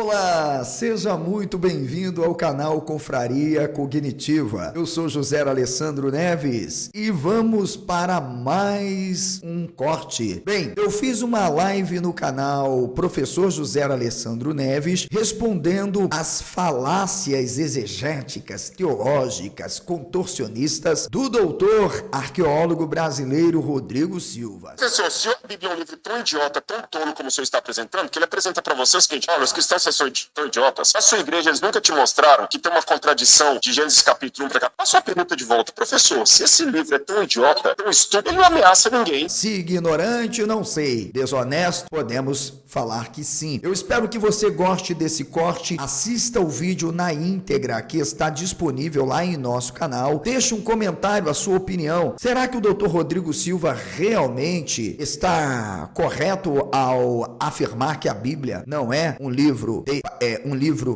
Olá, seja muito bem-vindo ao canal Confraria Cognitiva. Eu sou José Alessandro Neves e vamos para mais um corte. Bem, eu fiz uma live no canal Professor José Alessandro Neves respondendo às falácias exegéticas, teológicas, contorcionistas do doutor arqueólogo brasileiro Rodrigo Silva. Professor, se a Bíblia é um livro tão idiota, tão tolo como o senhor está apresentando, que ele apresenta para você o seguinte: olha, os cristãos são tão idiotas. A sua igreja, eles nunca te mostraram que tem uma contradição de Gênesis capítulo 1 para cá. Faça uma pergunta de volta. Professor, se esse livro é tão idiota, tão estúpido, ele não ameaça ninguém. Se ignorante, não sei. Desonesto, podemos falar que sim. Eu espero que você goste desse corte. Assista o vídeo na íntegra, que está disponível lá em nosso canal. Deixe um comentário, a sua opinião. Será que o Dr. Rodrigo Silva realmente está correto ao afirmar que a Bíblia não é um livro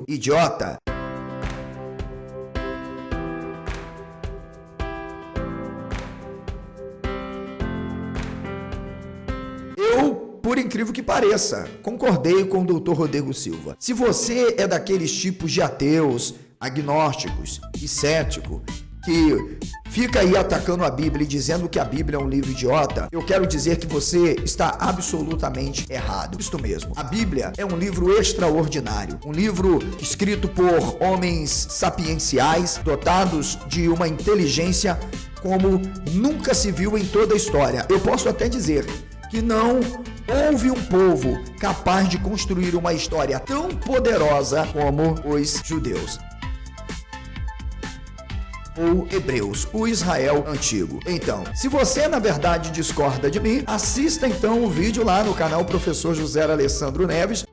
idiota? Por incrível que pareça, concordei com o Dr. Rodrigo Silva. Se você é daqueles tipos de ateus, agnósticos e cético que fica aí atacando a Bíblia e dizendo que a Bíblia é um livro idiota, eu quero dizer que você está absolutamente errado. Isto mesmo, a Bíblia é um livro extraordinário, um livro escrito por homens sapienciais, dotados de uma inteligência como nunca se viu em toda a história. Eu posso até dizer que não houve um povo capaz de construir uma história tão poderosa como os judeus ou hebreus, o Israel antigo. Então, se você na verdade discorda de mim, assista então o vídeo lá no canal Professor José Alessandro Neves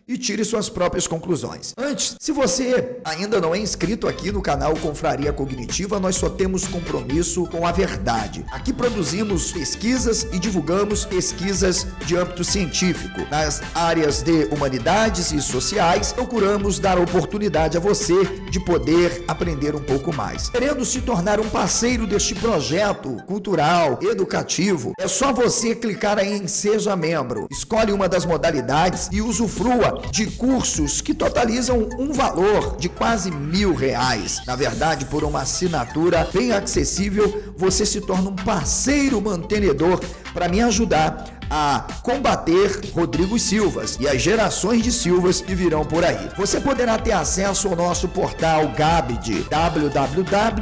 e tire suas próprias conclusões. Antes, se você ainda não é inscrito aqui no canal Confraria Cognitiva, nós só temos compromisso com a verdade. Aqui produzimos pesquisas e divulgamos pesquisas de âmbito científico. Nas áreas de humanidades e sociais, procuramos dar oportunidade a você de poder aprender um pouco mais. Querendo se tornar um parceiro deste projeto cultural, educativo, é só você clicar aí em Seja Membro. Escolhe uma das modalidades e usufrua de cursos que totalizam um valor de quase R$1.000. Na verdade, por uma assinatura bem acessível, você se torna um parceiro mantenedor para me ajudar a combater Rodrigo Silvas e as gerações de Silvas que virão por aí. Você poderá ter acesso ao nosso portal Gabd, www.gabd.com.br,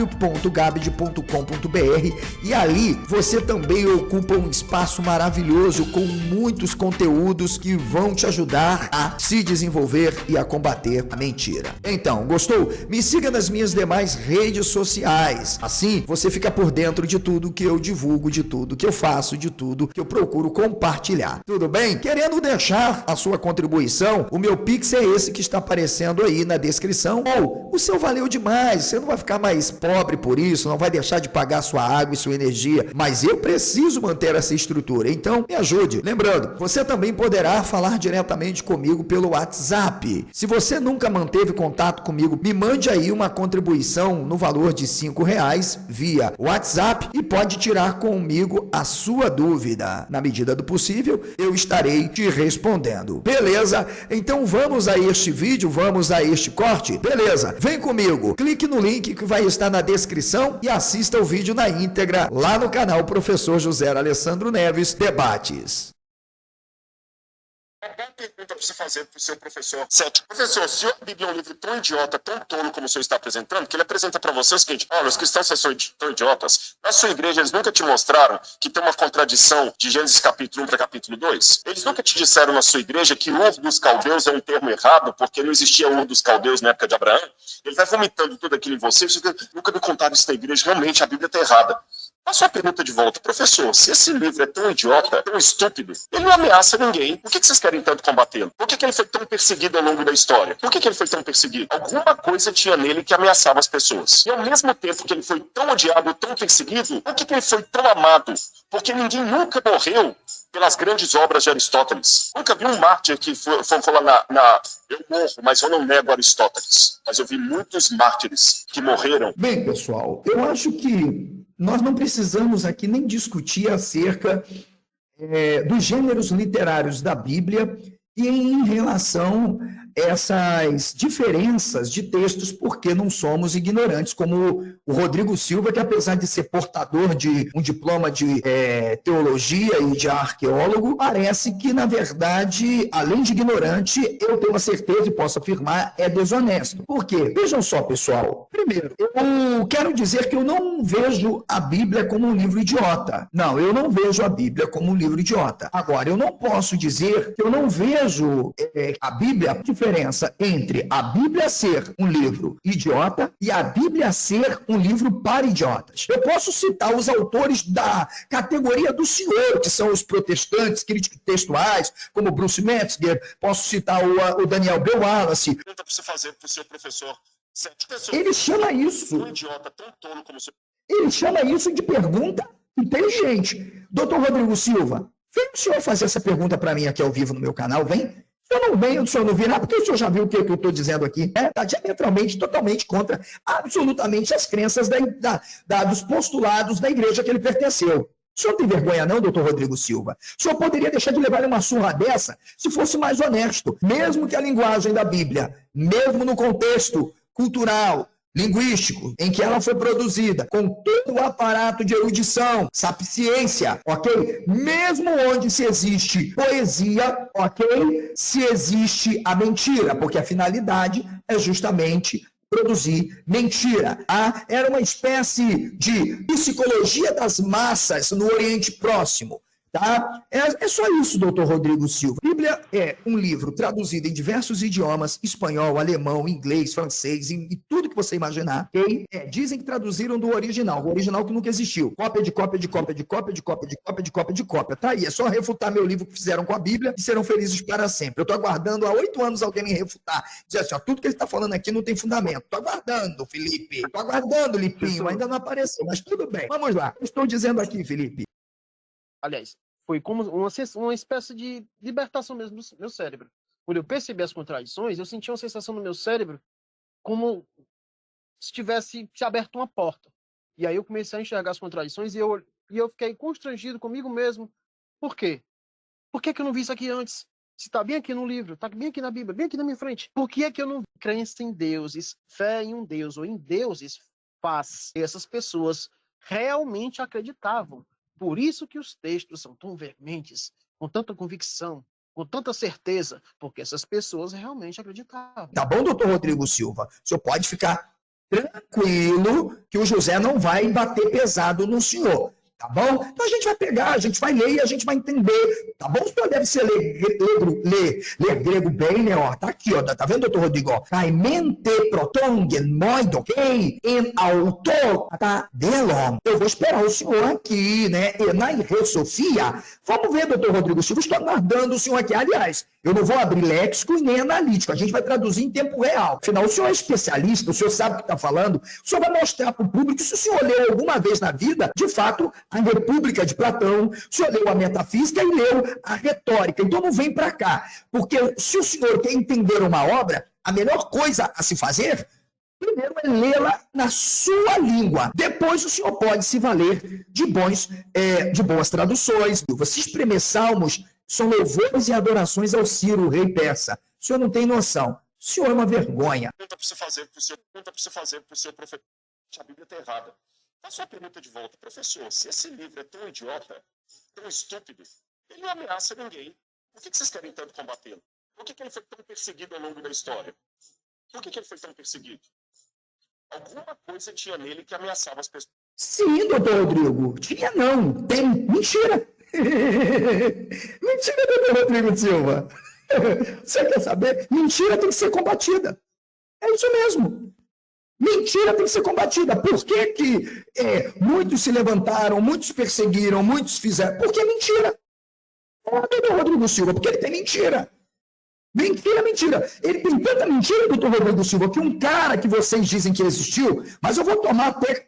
e ali você também ocupa um espaço maravilhoso com muitos conteúdos que vão te ajudar a se desenvolver e a combater a mentira. Então, gostou? Me siga nas minhas demais redes sociais. Assim, você fica por dentro de tudo que eu divulgo, de tudo que eu faço, de tudo que eu procuro compartilhar. Tudo bem? Querendo deixar a sua contribuição, o meu Pix é esse que está aparecendo aí na descrição. Ou o seu valeu demais, você não vai ficar mais pobre por isso, não vai deixar de pagar sua água e sua energia, mas eu preciso manter essa estrutura, então me ajude. Lembrando, você também poderá falar diretamente comigo pelo WhatsApp. Se você nunca manteve contato comigo, me mande aí uma contribuição no valor de R$5 via WhatsApp e pode tirar comigo a sua dúvida. Na medida do possível, eu estarei te respondendo. Beleza? Então vamos a este vídeo, vamos a este corte? Beleza? Vem comigo, clique no link que vai estar na descrição e assista o vídeo na íntegra lá no canal Professor José Alessandro Neves Debates. Uma boa pergunta para você fazer para o seu professor cético. Professor, se a Bíblia é um livro tão idiota, tão tolo como o senhor está apresentando, que ele apresenta para você o seguinte: olha, os cristãos são tão idiotas. Na sua igreja, eles nunca te mostraram que tem uma contradição de Gênesis capítulo 1 para capítulo 2? Eles nunca te disseram na sua igreja que Ur dos Caldeus é um termo errado, porque não existia Ur dos Caldeus na época de Abraão? Ele vai vomitando tudo aquilo em você. Você nunca me contaram isso na igreja. Realmente, a Bíblia está errada. Faça uma pergunta de volta. Professor, se esse livro é tão idiota, tão estúpido, ele não ameaça ninguém. Por que vocês querem tanto combatê-lo? Por que ele foi tão perseguido ao longo da história? Por que ele foi tão perseguido? Alguma coisa tinha nele que ameaçava as pessoas. E ao mesmo tempo que ele foi tão odiado, tão perseguido, por que ele foi tão amado? Porque ninguém nunca morreu pelas grandes obras de Aristóteles. Nunca vi um mártir que foi falar eu morro, mas eu não nego Aristóteles. Mas eu vi muitos mártires que morreram. Bem, pessoal, eu acho que nós não precisamos aqui nem discutir acerca dos gêneros literários da Bíblia e em relação a essas diferenças de textos, porque não somos ignorantes, como o Rodrigo Silva, que apesar de ser portador de um diploma de teologia e de arqueólogo, parece que, na verdade, além de ignorante, eu tenho a certeza e posso afirmar, é desonesto. Por quê? Vejam só, pessoal. Primeiro, eu quero dizer que eu não vejo a Bíblia como um livro idiota. Não, eu não vejo a Bíblia como um livro idiota. Agora, eu não posso dizer que eu não vejo a Bíblia, a diferença entre a Bíblia ser um livro idiota e a Bíblia ser um livro para idiotas. Eu posso citar os autores da categoria do senhor, que são os protestantes, críticos textuais, como Bruce Metzger, posso citar o Daniel B. Wallace. Pergunta para você fazer para o seu professor. Ele chama isso. Um idiota tão tolo como o seu. Ele chama isso de pergunta inteligente. Doutor Rodrigo Silva, vem o senhor fazer essa pergunta para mim aqui ao vivo no meu canal, vem? Se eu não venho, o senhor não virá, porque o senhor já viu o que eu estou dizendo aqui. Está diametralmente, totalmente contra absolutamente as crenças dos postulados da igreja que ele pertenceu. O senhor não tem vergonha não, doutor Rodrigo Silva? O senhor poderia deixar de levar uma surra dessa se fosse mais honesto. Mesmo que a linguagem da Bíblia, mesmo no contexto cultural, linguístico, em que ela foi produzida, com todo o aparato de erudição, sapiência, ok? Mesmo onde se existe poesia, ok? Se existe a mentira, porque a finalidade é justamente produzir mentira. Era uma espécie de psicologia das massas no Oriente Próximo. Tá? É só isso, doutor Rodrigo Silva. A Bíblia é um livro traduzido em diversos idiomas, espanhol, alemão, inglês, francês, e tudo que você imaginar. Okay? Dizem que traduziram do original, o original que nunca existiu. Cópia de cópia de cópia de cópia de cópia de cópia de cópia de cópia. Tá aí, é só refutar meu livro que fizeram com a Bíblia e serão felizes para sempre. Eu estou aguardando há 8 anos alguém me refutar. Dizer assim, ó, tudo que ele está falando aqui não tem fundamento. Estou aguardando, Felipe. Estou aguardando, Lipinho. Ainda não apareceu, mas tudo bem. Vamos lá. Eu estou dizendo aqui, Felipe. Aliás, foi como uma espécie de libertação mesmo do meu cérebro. Quando eu percebi as contradições, eu senti uma sensação no meu cérebro como se tivesse se aberto uma porta. E aí eu comecei a enxergar as contradições e eu fiquei constrangido comigo mesmo. Por quê? Por que eu não vi isso aqui antes? Se está bem aqui no livro, está bem aqui na Bíblia, bem aqui na minha frente. Por que é que eu não vi crença em deuses, fé em um Deus ou em deuses faz? Essas pessoas realmente acreditavam. Por isso que os textos são tão veementes, com tanta convicção, com tanta certeza, porque essas pessoas realmente acreditavam. Tá bom, doutor Rodrigo Silva? O senhor pode ficar tranquilo que o José não vai bater pesado no senhor. Tá bom? Então a gente vai pegar, a gente vai ler e a gente vai entender. Tá bom? O senhor deve ser ler grego bem, né? Ó, tá aqui, ó. Tá vendo, doutor Rodrigo? Caimente protongen moido, ok? Em autor, tá? Delon. Eu vou esperar o senhor aqui, né? E na Sofia. Vamos ver, doutor Rodrigo Silva. Estou aguardando o senhor aqui. Aliás, eu não vou abrir léxico e nem analítico. A gente vai traduzir em tempo real. Afinal, o senhor é especialista, o senhor sabe o que está falando. O senhor vai mostrar para o público, se o senhor leu alguma vez na vida, de fato, a República de Platão, o senhor leu a Metafísica e leu a Retórica. Então não vem para cá. Porque se o senhor quer entender uma obra, a melhor coisa a se fazer, primeiro é lê-la na sua língua. Depois o senhor pode se valer de boas traduções. Você espremer salmos são louvores e adorações ao Ciro, rei persa. O senhor não tem noção. O senhor é uma vergonha. Pergunta para você fazer para o seu professor. A Bíblia está errada. Faça uma pergunta de volta. Professor, se esse livro é tão idiota, tão estúpido, ele não ameaça ninguém. Por que vocês querem tanto combatê-lo? Por que ele foi tão perseguido ao longo da história? Por que ele foi tão perseguido? Alguma coisa tinha nele que ameaçava as pessoas. Sim, doutor Rodrigo. Tinha não. Tem. Mentira. Mentira, doutor Rodrigo Silva. Você quer saber? Mentira tem que ser combatida. É isso mesmo. Mentira tem que ser combatida. Por que muitos se levantaram, muitos perseguiram, muitos fizeram? Porque é mentira. Doutor Rodrigo Silva, porque ele tem mentira. Mentira. Ele tem tanta mentira, doutor Rodrigo Silva, que um cara que vocês dizem que existiu, mas eu vou tomar até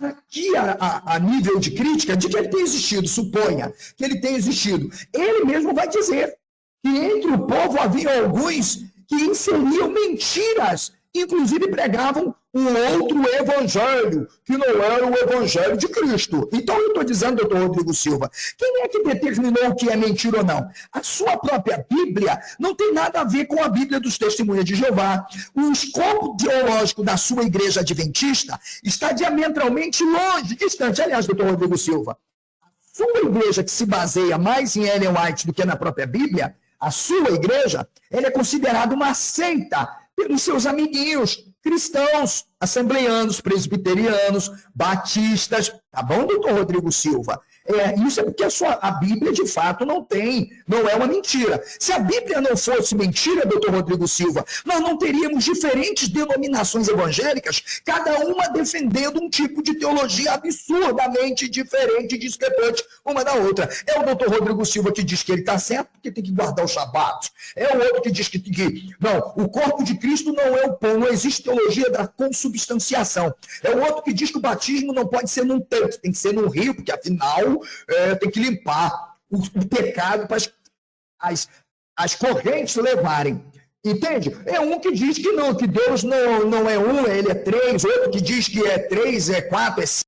aqui a nível de crítica de que ele tem existido, suponha que ele tem existido. Ele mesmo vai dizer que entre o povo havia alguns que inseriam mentiras, inclusive pregavam um outro evangelho, que não era o evangelho de Cristo. Então eu estou dizendo, doutor Rodrigo Silva, quem é que determinou o que é mentira ou não? A sua própria Bíblia não tem nada a ver com a Bíblia dos Testemunhas de Jeová. O escopo teológico da sua igreja adventista está diametralmente longe, distante. Aliás, doutor Rodrigo Silva, a sua igreja que se baseia mais em Ellen White do que na própria Bíblia, a sua igreja, ela é considerada uma seita pelos seus amiguinhos cristãos, assembleianos, presbiterianos, batistas. Tá bom, doutor Rodrigo Silva? Isso é porque a Bíblia, de fato, não é uma mentira. Se a Bíblia não fosse mentira, doutor Rodrigo Silva, nós não teríamos diferentes denominações evangélicas, cada uma defendendo um tipo de teologia absurdamente diferente e discrepante uma da outra. É o doutor Rodrigo Silva que diz que ele está certo porque tem que guardar o Shabat. É o outro que diz que não, o corpo de Cristo não é o pão, não existe teologia da consubstanciação. É o outro que diz que o batismo não pode ser num tanque, tem que ser num rio, porque afinal tem que limpar o pecado para as correntes levarem. Entende? É um que diz que não, que Deus não é um, ele é três, outro que diz que é três, é quatro, é cinco.